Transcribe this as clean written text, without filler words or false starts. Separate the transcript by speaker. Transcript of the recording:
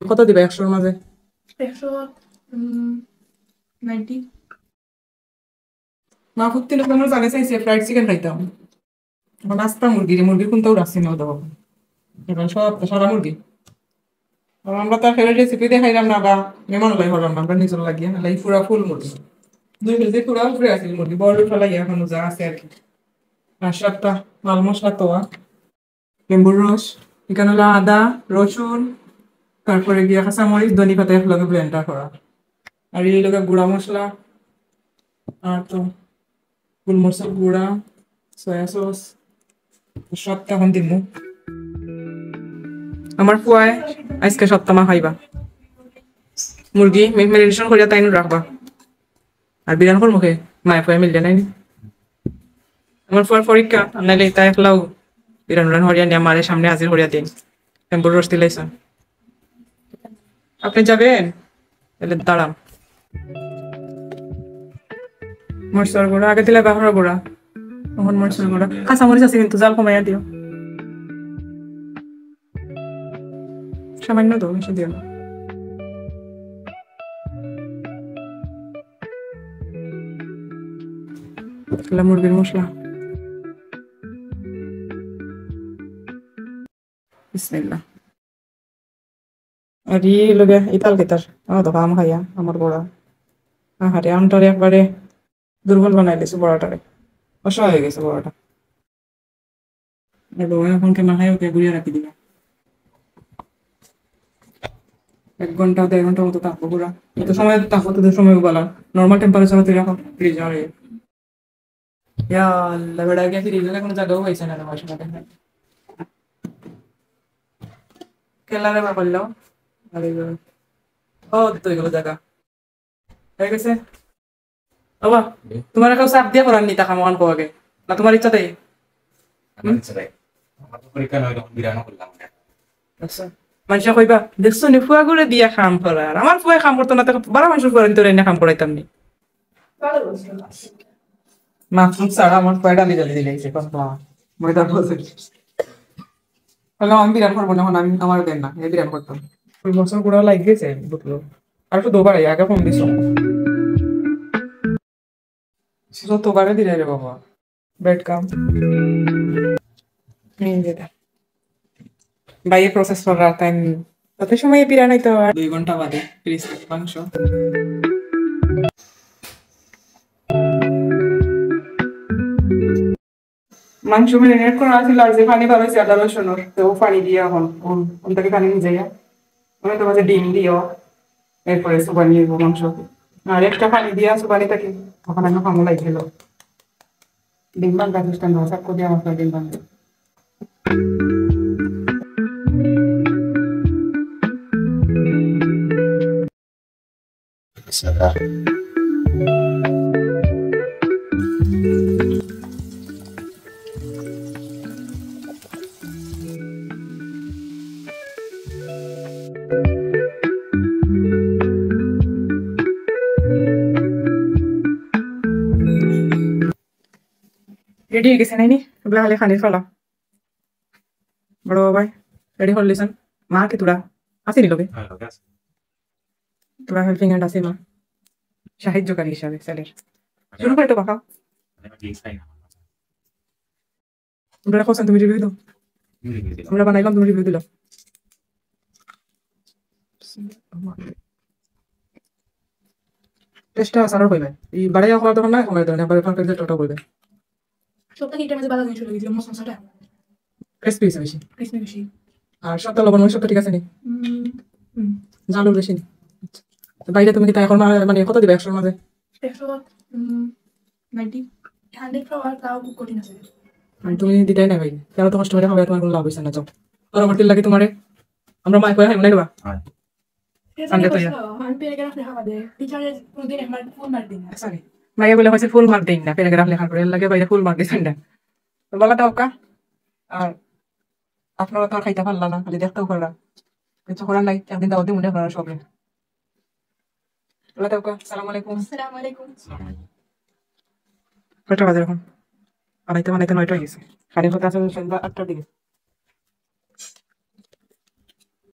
Speaker 1: কত দিবে 100-র মাঝে?
Speaker 2: 90
Speaker 1: মা ফুটতে আমার জানে চাইছে ফ্রাইড চিকেন খাইতাম। এখন নাস্তা মুরগির কোনটাও রাখছি না দাও। এখন সব সারা মুরগি। আর আমরা তো ফেলে রেসিপি দেখাইলাম না বা মেমন লাই হলাম না, আমরা নিজের লাগিয়ে লাই পুরা ফুল মুরগি 2 কেজি পুরা উপরে আছে মুরগি বড় ফেলাই এখন যা আছে আর কি। আর সবটা মাল মশলা তো লেম্বুর রস, এখানে হলো আদা রসুন, তারপরে গিয়ে কাঁচামরিচ ধনি পাতা একলগে ব্লেন্ডার করা, আর এই লগে গুঁড়া মশলা, আর তো গোলমরিচের গুঁড়া, সয়া সস, সবটা এখন দিব। আমার ফুয়ায় আজকে সপ্তাহ খাইবা মুরগি মেরিনেশন করিয়া তাই রাখবা, আর বিরান কর মুখে মায়ে ফুয়া মিললে নাই। আমার ফুয়ার পরীক্ষা নাইলে তাই একলাও বিরান রান হরিয়া নিয়ে মারের সামনে হাজির হরিয়া দিন টেম্পুর রস দিলাইছেন। আপনি যাবেন তাহলে দাঁড়ান। মরিচের গুঁড়া আগে দিলে বাহর গুঁড়া, তখন মরিচের গুঁড়া কাঁচা মরিচ আছে কিন্তু জাল কমাইয়া দিও, সামান্য তো বেশি দিও না। মুরগির মশলা বিসমিল্লাহ। আর এই লগে ইতাল কেতার আমার তো আম খাইয়া আমার বড়া আহারে আমটারে একবারে দুর্বল বানাই দিয়েছে বড়াটারে, অসহায় হয়ে গেছে বড়াটা। এখন কেমন খাই ওকে ঘুরিয়ে রাখি দিবা 1 ঘন্টা 1.5 ঘন্টার মতো থাকবো পুরা, এত সময় থাকবো তোদের সময় বলা নর্মাল টেম্পারেচার তুই রাখো ফ্রিজারে। আল্লাহ বেড়া গিয়ে ফ্রিজে কোনো জায়গাও হয়েছে না আমার সময় কেলারে বা করলো। আরে ও তো এগুলো জায়গা হয়ে গেছে বাবা। তোমার কেউ চাপ দিয়ে করার নি টাকা মহান কোয়াকে না তোমার ইচ্ছাতেই? আচ্ছা মানুষ কইবা দেখছো নি ফুয়া করে দিয়া কাম করার, আমার ফুয়া কাম করতো না তো 12 মানুষের ফুয়া তোর এনে কাম করাইতাম নি। মাহফুজ ছাড়া আমার ফুয়া ডালি ডালি দিলেছে কথা ময়দা বলছে বললাম আমি বিরান করবো না, আমি আমার দেন না এই বিরান করতাম 2 বছর পুরো লাগ গেছে বুঝলো। আর শুধু বাড়াই আগে কম দিছ যতবারে দিলে রে বাবা বেড কাম বাইরে প্রসেস করা তাই তত সময় বিরিয়ানি তো 2 ঘন্টা বাদে ফ্রিজ মাংস। মাংস ম্যারিনেট করা আছিল আর যে পানি বার হয়েছে আদা রসুনের তো পানি দিয়ে এখন ওন থেকে পানি নিয়ে যাইয়া আমি তোমাদের ডিম দিও এরপরে সুবানি মাংস আর একটা পানি দিয়া সুবানি থাকে তখন আমি খামো লাগছিল ডিম বাঙ্গা সিস্টেম ভাষা করে আমার ডিম বাঙ্গা রেডি হয়ে গেছে নাইনি ওগুলা খালি খানির ফলা বড় বাবাই রেডি হল লিসন মা কি তোরা আসেনি লোকে তোরা হেল্পিং হ্যান্ড আছে মা সাহায্যকারী হিসাবে ছেলের শুরু করে তো বাঁকাও তোমরা কোসেন তুমি রিভিউ দাও আমরা বানাইলাম তুমি রিভিউ দিলাম টেস্টটা সারার হইবে এই বাড়াইয়া খাওয়া তখন না কমাই দেবেন একবার পারফেক্ট টেস্টটা করবে
Speaker 2: সবটা কিটার মাঝে বাধা জিনিস হয়ে গেছিল মশলাটা
Speaker 1: ক্রিসপি হয়েছে বেশি
Speaker 2: ক্রিসপি বেশি
Speaker 1: আর সবটা লবণ মরিচ সবটা ঠিক আছে নি জালুর বেশি নি বাইরে তুমি কি তাই এখন মানে কত দিবে 100-র মাঝে
Speaker 2: 90 100 ফ্লাওয়ার তাও খুব কঠিন আছে
Speaker 1: তুমি দিতেই না ভাই কেন তো কষ্ট করে খাবে তোমার কোনো লাভ হয়েছে না যাও পরবর্তী লাগে তোমারে আমরা মাইক করে খাই মনে নেবা সানডে তো
Speaker 2: আমি প্যারাগ্রাফ লেখা বাদে টিচারের কোনদিন আমার ফোন মার দিন
Speaker 1: সরি মাইয়া বলে হয়েছে ফুল মার্ক দেই না প্যারাগ্রাফ লেখার পরে লাগে বাইরে ফুল মার্ক দিছেন না তো বলা দাও কা আর আপনারা তো আর খাইতে পারলা না খালি দেখতেও পারলা কিছু করার নাই একদিন দাও দিই মনে করার সব বলা দাও কা আসসালামু আলাইকুম
Speaker 2: আসসালামু আলাইকুম
Speaker 1: কয়টা বাজে এখন বানাইতে বানাইতে 9টা হয়ে গেছে খালি কথা আছে সন্ধ্যা 8টার দিকে